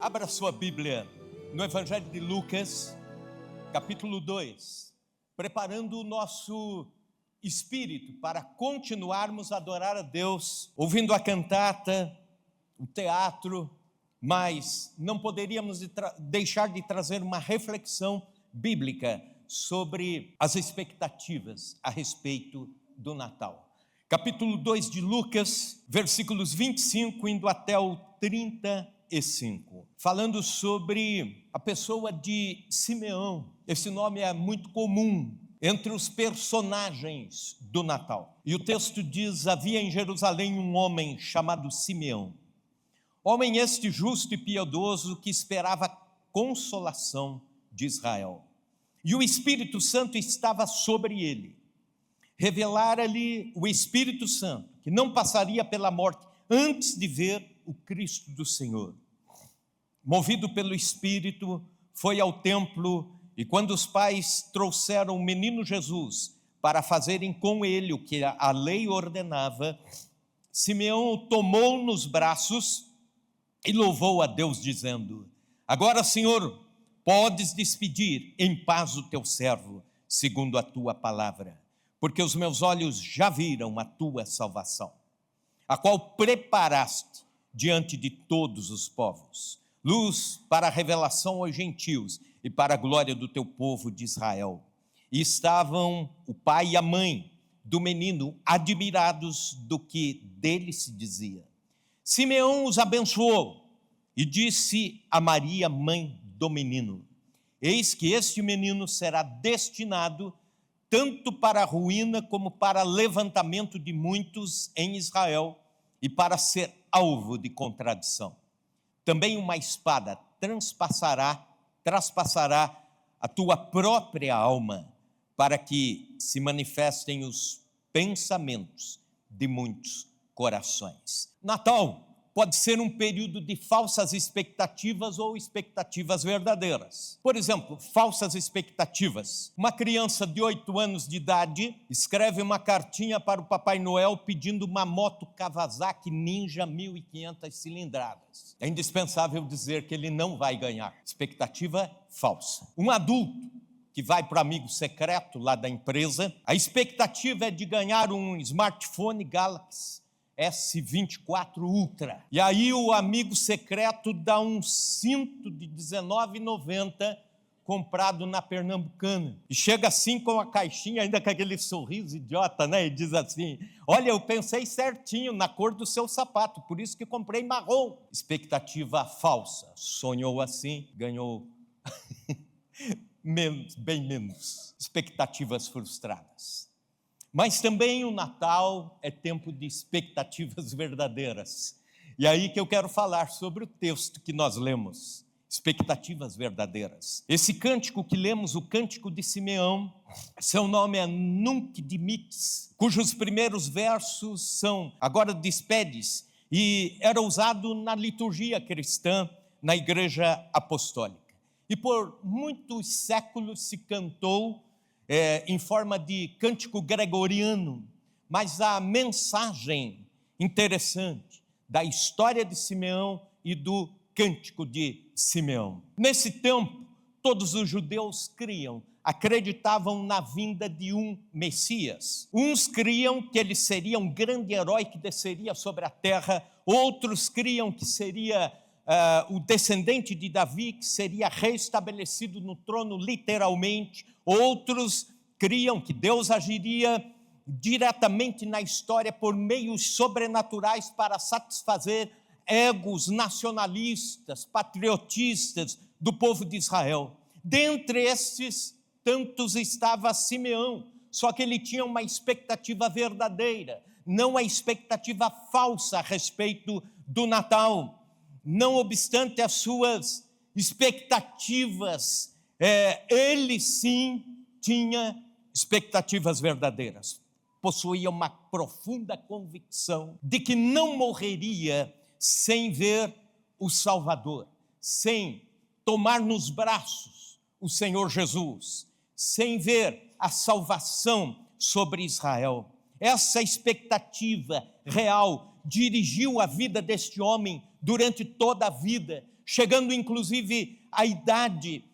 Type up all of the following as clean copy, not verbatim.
Abra sua Bíblia no Evangelho de Lucas, capítulo 2, preparando o nosso espírito para continuarmos a adorar a Deus, ouvindo a cantata, o teatro, mas não poderíamos deixar de trazer uma reflexão bíblica sobre as expectativas a respeito do Natal. Capítulo 2 de Lucas, versículos 25 indo até o 35, falando sobre a pessoa de Simeão. Esse nome é muito comum entre os personagens do Natal. E o texto diz: havia em Jerusalém um homem chamado Simeão. Homem este justo e piedoso que esperava a consolação de Israel. E o Espírito Santo estava sobre ele. Revelara-lhe o Espírito Santo que não passaria pela morte antes de ver o Cristo do Senhor. Movido pelo Espírito, foi ao templo, e quando os pais trouxeram o menino Jesus para fazerem com ele o que a lei ordenava, Simeão o tomou nos braços e louvou a Deus, dizendo: agora, Senhor, podes despedir em paz o teu servo, segundo a tua palavra, porque os meus olhos já viram a tua salvação, a qual preparaste diante de todos os povos, luz para a revelação aos gentios e para a glória do teu povo de Israel. E estavam o pai e a mãe do menino admirados do que dele se dizia. Simeão os abençoou e disse a Maria, mãe do menino: eis que este menino será destinado tanto para a ruína como para levantamento de muitos em Israel, e para ser alvo de contradição. Também uma espada traspassará a tua própria alma, para que se manifestem os pensamentos de muitos corações. Natal pode ser um período de falsas expectativas ou expectativas verdadeiras. Por exemplo, falsas expectativas. Uma criança de 8 anos de idade escreve uma cartinha para o Papai Noel pedindo uma moto Kawasaki Ninja 1500 cilindradas. É indispensável dizer que ele não vai ganhar. Expectativa falsa. Um adulto que vai para o amigo secreto lá da empresa, a expectativa é de ganhar um smartphone Galaxy S24 Ultra. E aí o amigo secreto dá um cinto de R$19,90 comprado na Pernambucana. E chega assim com a caixinha, ainda com aquele sorriso idiota, né? E diz assim: olha, eu pensei certinho na cor do seu sapato, por isso que comprei marrom. Expectativa falsa. Sonhou assim, ganhou menos, bem menos. Expectativas frustradas. Mas também o Natal é tempo de expectativas verdadeiras. E aí que eu quero falar sobre o texto que nós lemos, expectativas verdadeiras. Esse cântico que lemos, o Cântico de Simeão, seu nome é Nunc Dimittis, cujos primeiros versos são: agora despedes, e era usado na liturgia cristã, na Igreja Apostólica. E por muitos séculos se cantou em forma de cântico gregoriano, mas a mensagem interessante da história de Simeão e do cântico de Simeão. Nesse tempo, todos os judeus acreditavam na vinda de um Messias. Uns criam que ele seria um grande herói que desceria sobre a terra, outros criam que seria o descendente de Davi, que seria restabelecido no trono literalmente. Outros criam que Deus agiria diretamente na história por meios sobrenaturais para satisfazer egos nacionalistas, patriotistas do povo de Israel. Dentre estes, tantos estava Simeão, só que ele tinha uma expectativa verdadeira, não a expectativa falsa a respeito do Natal. Não obstante as suas expectativas, ele sim tinha expectativas verdadeiras. Possuía uma profunda convicção de que não morreria sem ver o Salvador, sem tomar nos braços o Senhor Jesus, sem ver a salvação sobre Israel. Essa expectativa real dirigiu a vida deste homem durante toda a vida, chegando inclusive à idade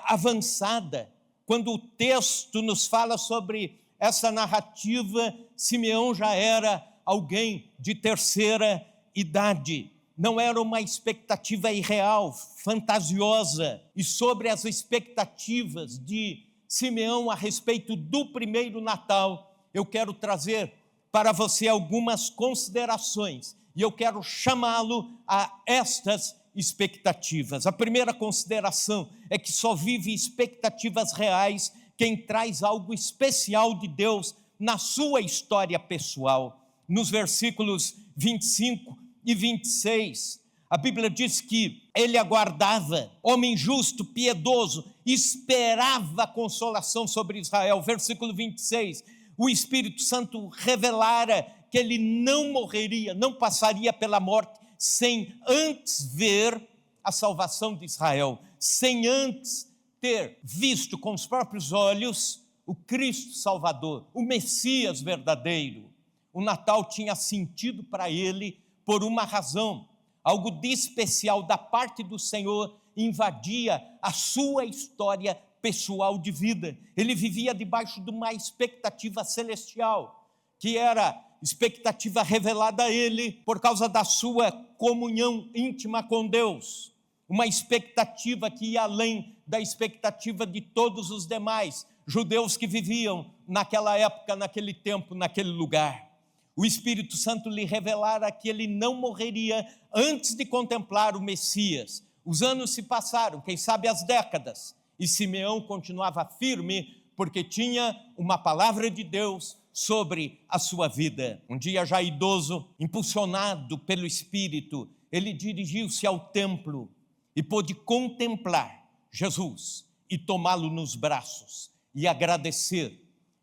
avançada. Quando o texto nos fala sobre essa narrativa, Simeão já era alguém de terceira idade. Não era uma expectativa irreal, fantasiosa. E sobre as expectativas de Simeão a respeito do primeiro Natal, eu quero trazer para você algumas considerações, e eu quero chamá-lo a estas expectativas. A primeira consideração é que só vive expectativas reais quem traz algo especial de Deus na sua história pessoal. Nos versículos 25 e 26, a Bíblia diz que ele aguardava, homem justo, piedoso, esperava a consolação sobre Israel. Versículo 26, o Espírito Santo revelara que ele não morreria, não passaria pela morte, sem antes ver a salvação de Israel, sem antes ter visto com os próprios olhos o Cristo Salvador, o Messias verdadeiro. O Natal tinha sentido para ele por uma razão, algo de especial da parte do Senhor invadia a sua história pessoal de vida. Ele vivia debaixo de uma expectativa celestial, que era expectativa revelada a ele por causa da sua comunhão íntima com Deus, uma expectativa que ia além da expectativa de todos os demais judeus que viviam naquela época, naquele tempo, naquele lugar. O Espírito Santo lhe revelara que ele não morreria antes de contemplar o Messias. Os anos se passaram, quem sabe as décadas, e Simeão continuava firme porque tinha uma palavra de Deus sobre a sua vida. Um dia já idoso, impulsionado pelo Espírito, ele dirigiu-se ao templo e pôde contemplar Jesus e tomá-lo nos braços e agradecer,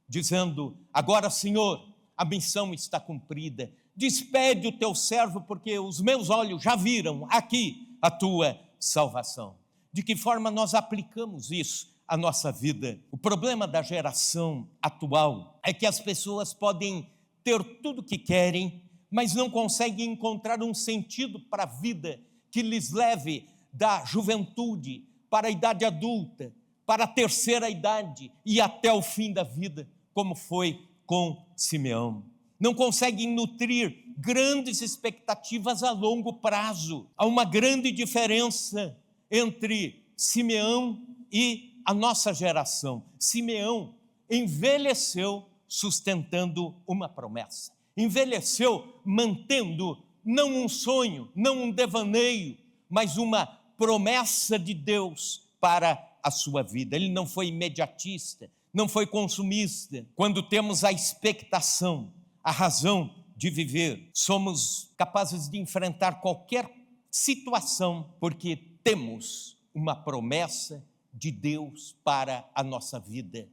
dizendo: agora, Senhor, a missão está cumprida, despede o teu servo, porque os meus olhos já viram aqui a tua salvação. De que forma nós aplicamos isso à nossa vida? O problema da geração atual é que as pessoas podem ter tudo o que querem, mas não conseguem encontrar um sentido para a vida que lhes leve da juventude para a idade adulta, para a terceira idade e até o fim da vida, como foi com Simeão. Não conseguem nutrir grandes expectativas a longo prazo. Há uma grande diferença entre Simeão e a nossa geração. Simeão envelheceu sustentando uma promessa. Envelheceu mantendo não um sonho, não um devaneio, mas uma promessa de Deus para a sua vida. Ele não foi imediatista, não foi consumista. Quando temos a expectação, a razão de viver, somos capazes de enfrentar qualquer situação, porque temos uma promessa de Deus para a nossa vida.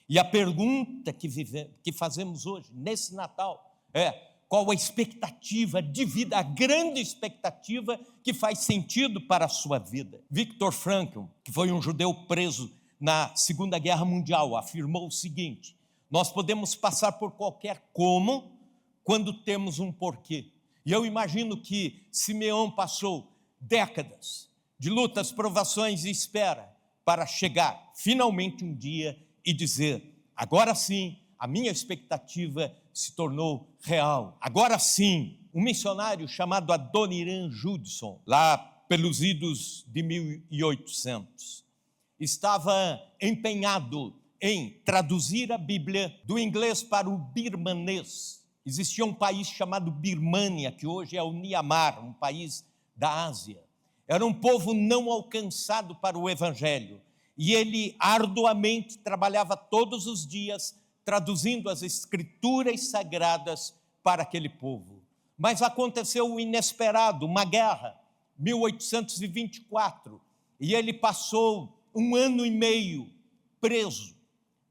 E a pergunta que fazemos hoje, nesse Natal, é: qual a expectativa de vida, a grande expectativa que faz sentido para a sua vida? Viktor Frankl, que foi um judeu preso na Segunda Guerra Mundial, afirmou o seguinte: nós podemos passar por qualquer como quando temos um porquê. E eu imagino que Simeão passou décadas de lutas, provações e espera para chegar finalmente um dia e dizer: agora sim, a minha expectativa se tornou real. Agora sim. Um missionário chamado Adoniran Judson, lá pelos idos de 1800, estava empenhado em traduzir a Bíblia do inglês para o birmanês. Existia um país chamado Birmânia, que hoje é o Myanmar, um país da Ásia. Era um povo não alcançado para o Evangelho, e ele arduamente trabalhava todos os dias traduzindo as escrituras sagradas para aquele povo. Mas aconteceu o inesperado, uma guerra, 1824, e ele passou 1 ano e meio preso.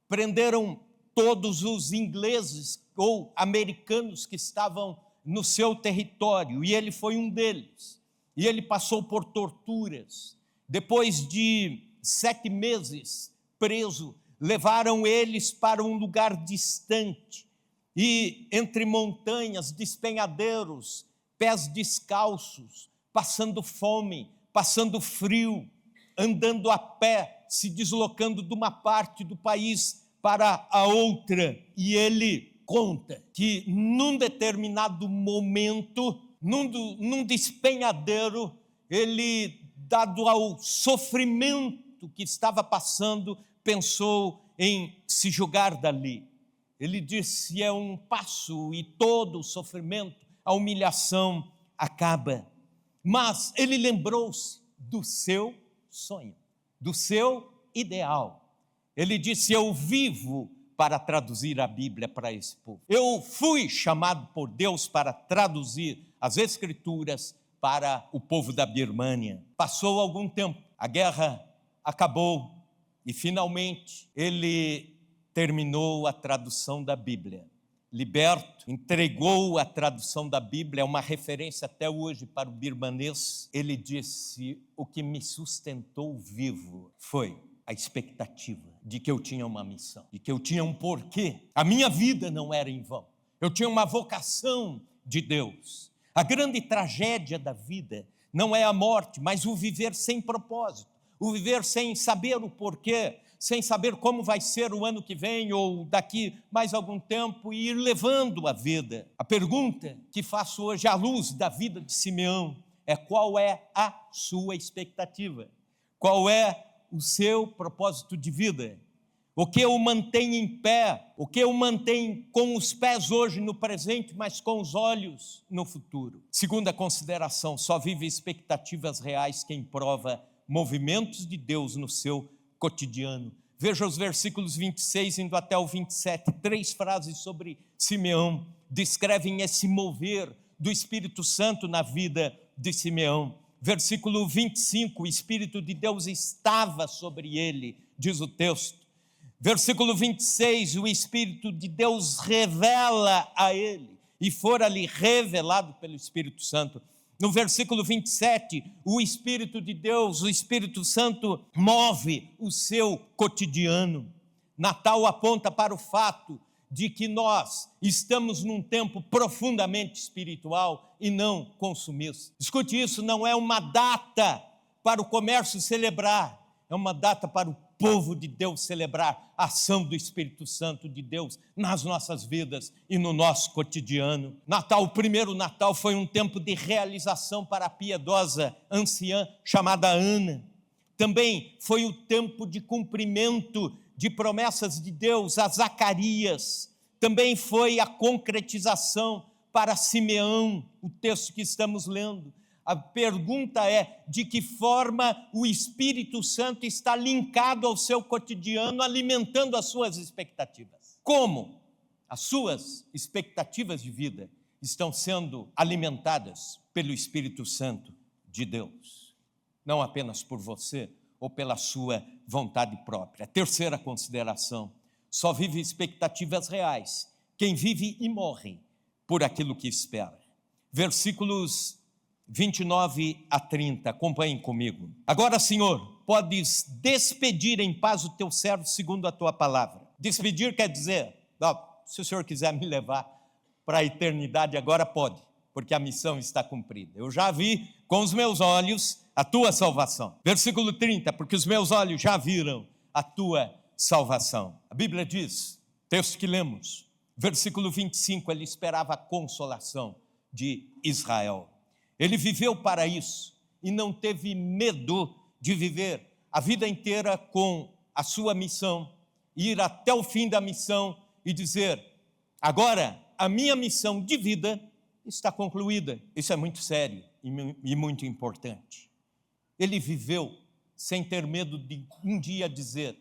Prenderam todos os ingleses ou americanos que estavam no seu território, e ele foi um deles. E ele passou por torturas. Depois de 7 meses preso, levaram eles para um lugar distante, e entre montanhas, despenhadeiros, pés descalços, passando fome, passando frio, andando a pé, se deslocando de uma parte do país para a outra. E ele conta que num determinado momento, num despenhadeiro, ele, dado ao sofrimento que estava passando, pensou em se jogar dali. Ele disse: é um passo e todo o sofrimento, a humilhação acaba. Mas ele lembrou-se do seu sonho, do seu ideal. Ele disse: eu vivo para traduzir a Bíblia para esse povo. Eu fui chamado por Deus para traduzir as Escrituras para o povo da Birmânia. Passou algum tempo, a guerra acabou e finalmente ele terminou a tradução da Bíblia. Liberto, entregou a tradução da Bíblia, é uma referência até hoje para o birmanês. Ele disse: o que me sustentou vivo foi a expectativa de que eu tinha uma missão, de que eu tinha um porquê. A minha vida não era em vão. Eu tinha uma vocação de Deus. A grande tragédia da vida não é a morte, mas o viver sem propósito, o viver sem saber o porquê, sem saber como vai ser o ano que vem ou daqui mais algum tempo, e ir levando a vida. A pergunta que faço hoje à luz da vida de Simeão é: qual é a sua expectativa? Qual é o seu propósito de vida? O que o mantém em pé? O que o mantém com os pés hoje no presente, mas com os olhos no futuro? Segunda consideração: só vive expectativas reais quem prova movimentos de Deus no seu cotidiano. Veja os versículos 26 indo até o 27, 3 frases sobre Simeão descrevem esse mover do Espírito Santo na vida de Simeão. Versículo 25, o Espírito de Deus estava sobre ele, diz o texto. Versículo 26, o Espírito de Deus revela a ele, e fora-lhe revelado pelo Espírito Santo. No versículo 27, o Espírito de Deus, o Espírito Santo, move o seu cotidiano. Natal aponta para o fato de que nós estamos num tempo profundamente espiritual e não consumista. Escute isso, não é uma data para o comércio celebrar, é uma data para o povo de Deus celebrar a ação do Espírito Santo de Deus nas nossas vidas e no nosso cotidiano. Natal, o primeiro Natal, foi um tempo de realização para a piedosa anciã chamada Ana. Também foi o tempo de cumprimento de promessas de Deus a Zacarias. Também foi a concretização para Simeão, o texto que estamos lendo. A pergunta é: de que forma o Espírito Santo está linkado ao seu cotidiano, alimentando as suas expectativas? Como as suas expectativas de vida estão sendo alimentadas pelo Espírito Santo de Deus? Não apenas por você ou pela sua vontade própria. Terceira consideração: só vive expectativas reais quem vive e morre por aquilo que espera. Versículos 29 a 30, acompanhem comigo. Agora, Senhor, podes despedir em paz o teu servo segundo a tua palavra. Despedir quer dizer, se o Senhor quiser me levar para a eternidade, agora pode, porque a missão está cumprida. Eu já vi com os meus olhos a tua salvação. Versículo 30, porque os meus olhos já viram a tua salvação. A Bíblia diz, texto que lemos, versículo 25, ele esperava a consolação de Israel. Ele viveu para isso e não teve medo de viver a vida inteira com a sua missão, ir até o fim da missão e dizer: agora a minha missão de vida está concluída. Isso é muito sério e muito importante. Ele viveu sem ter medo de um dia dizer: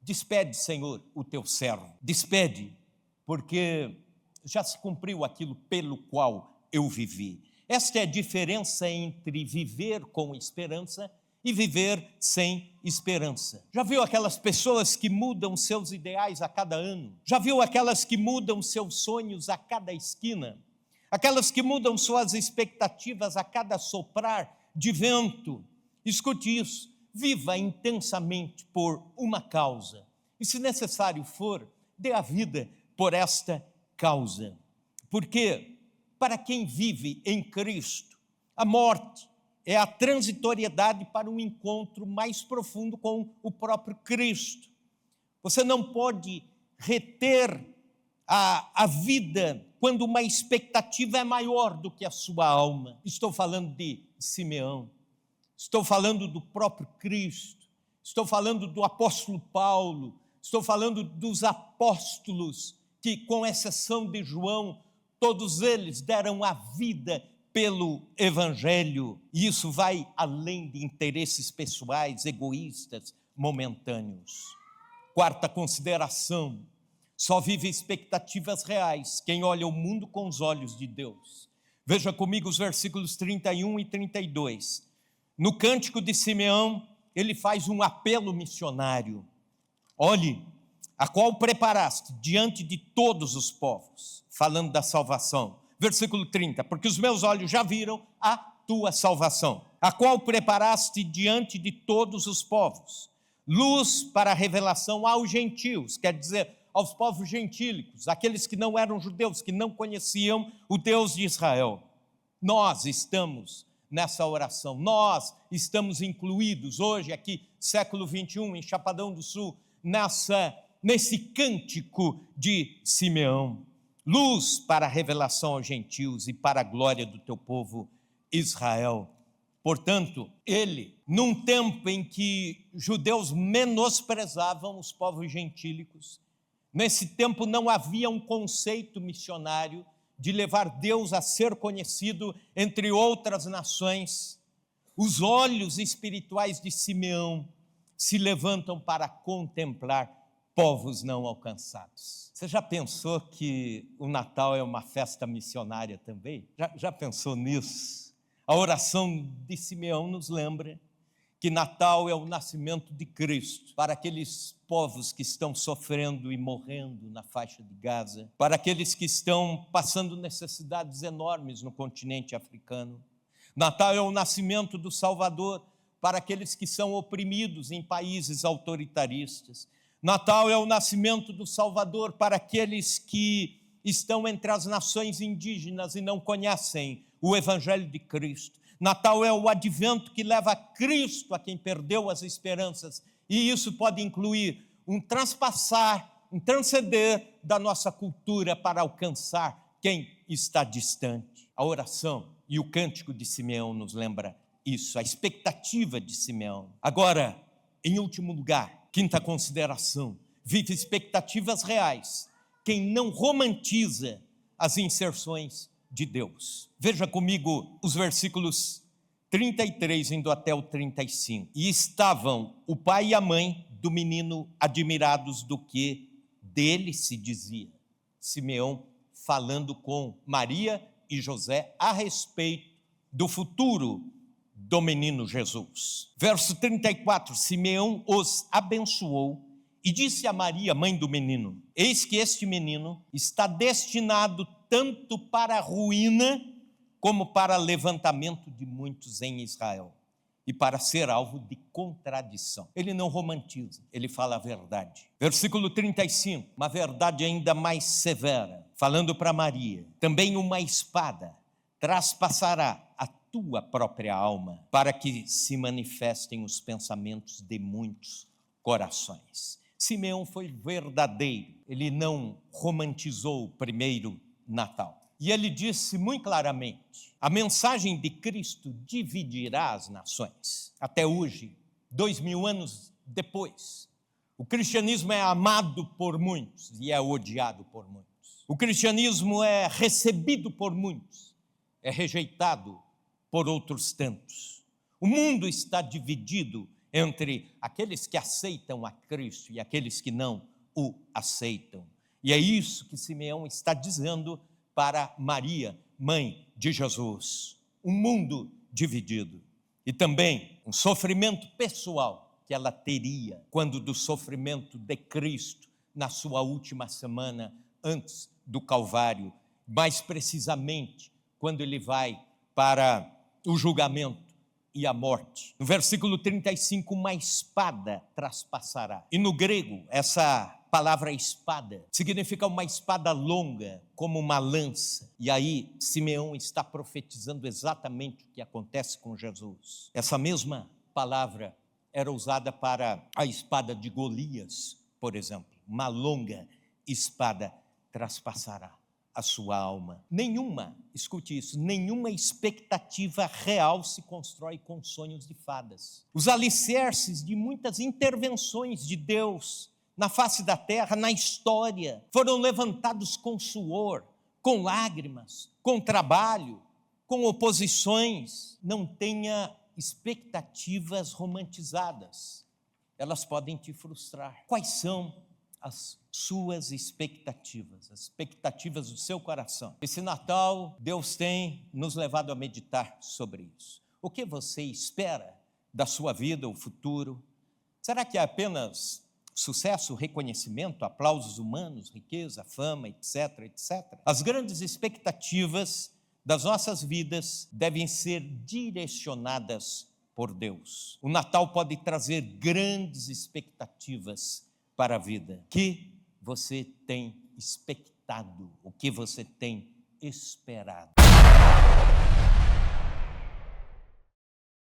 despede, Senhor, o teu servo. Despede, porque já se cumpriu aquilo pelo qual eu vivi. Esta é a diferença entre viver com esperança e viver sem esperança. Já viu aquelas pessoas que mudam seus ideais a cada ano? Já viu aquelas que mudam seus sonhos a cada esquina? Aquelas que mudam suas expectativas a cada soprar de vento? Escute isso, viva intensamente por uma causa. E se necessário for, dê a vida por esta causa. Porque para quem vive em Cristo, a morte é a transitoriedade para um encontro mais profundo com o próprio Cristo. Você não pode reter a vida quando uma expectativa é maior do que a sua alma. Estou falando de Simeão, estou falando do próprio Cristo, estou falando do apóstolo Paulo, estou falando dos apóstolos que, com exceção de João, todos eles deram a vida pelo Evangelho. E isso vai além de interesses pessoais, egoístas, momentâneos. Quarta consideração: só vive expectativas reais quem olha o mundo com os olhos de Deus. Veja comigo os versículos 31 e 32. No cântico de Simeão, ele faz um apelo missionário. Olhe, a qual preparaste diante de todos os povos, falando da salvação. Versículo 30, porque os meus olhos já viram a tua salvação, a qual preparaste diante de todos os povos, luz para a revelação aos gentios, quer dizer, aos povos gentílicos, aqueles que não eram judeus, que não conheciam o Deus de Israel. Nós estamos nessa oração, nós estamos incluídos hoje aqui, século 21, em Chapadão do Sul, nesse cântico de Simeão. Luz para a revelação aos gentios e para a glória do teu povo Israel. Portanto, ele, num tempo em que judeus menosprezavam os povos gentílicos, nesse tempo não havia um conceito missionário de levar Deus a ser conhecido entre outras nações. Os olhos espirituais de Simeão se levantam para contemplar povos não alcançados. Você já pensou que o Natal é uma festa missionária também? Já pensou nisso? A oração de Simeão nos lembra que Natal é o nascimento de Cristo para aqueles povos que estão sofrendo e morrendo na faixa de Gaza, para aqueles que estão passando necessidades enormes no continente africano. Natal é o nascimento do Salvador para aqueles que são oprimidos em países autoritaristas. Natal é o nascimento do Salvador para aqueles que estão entre as nações indígenas e não conhecem o Evangelho de Cristo. Natal é o advento que leva Cristo a quem perdeu as esperanças, e isso pode incluir um transpassar, um transcender da nossa cultura para alcançar quem está distante. A oração e o cântico de Simeão nos lembra isso, a expectativa de Simeão. Agora, em último lugar, quinta consideração: vive expectativas reais quem não romantiza as inserções de Deus. Veja comigo os versículos 33 indo até o 35. E estavam o pai e a mãe do menino admirados do que dele se dizia. Simeão falando com Maria e José a respeito do futuro do menino Jesus. Verso 34, Simeão os abençoou e disse a Maria, mãe do menino: eis que este menino está destinado tanto para a ruína como para levantamento de muitos em Israel e para ser alvo de contradição. Ele não romantiza, ele fala a verdade. Versículo 35, uma verdade ainda mais severa, falando para Maria: também uma espada traspassará a tua própria alma, para que se manifestem os pensamentos de muitos corações. Simeão foi verdadeiro, ele não romantizou o primeiro Natal. E ele disse muito claramente: a mensagem de Cristo dividirá as nações. Até hoje, 2000 anos depois, o cristianismo é amado por muitos e é odiado por muitos. O cristianismo é recebido por muitos, é rejeitado por outros tantos. O mundo está dividido entre aqueles que aceitam a Cristo e aqueles que não o aceitam. E é isso que Simeão está dizendo para Maria, mãe de Jesus. Um mundo dividido. E também um sofrimento pessoal que ela teria quando do sofrimento de Cristo na sua última semana antes do Calvário, mais precisamente quando ele vai para o julgamento e a morte. No versículo 35, uma espada traspassará. E no grego, essa palavra espada. Significa uma espada longa, como uma lança. E aí, Simeão está profetizando exatamente o que acontece com Jesus. Essa mesma palavra era usada para a espada de Golias, por exemplo. Uma longa espada traspassará a sua alma. Escute isso, nenhuma expectativa real se constrói com sonhos de fadas. Os alicerces de muitas intervenções de Deus na face da terra, na história, foram levantados com suor, com lágrimas, com trabalho, com oposições. Não tenha expectativas romantizadas, elas podem te frustrar. Quais são as suas expectativas, as expectativas do seu coração? Esse Natal, Deus tem nos levado a meditar sobre isso. O que você espera da sua vida, o futuro? Será que é apenas sucesso, reconhecimento, aplausos humanos, riqueza, fama, etc, etc? As grandes expectativas das nossas vidas devem ser direcionadas por Deus. O Natal pode trazer grandes expectativas para a vida. O que você tem expectado? O que você tem esperado?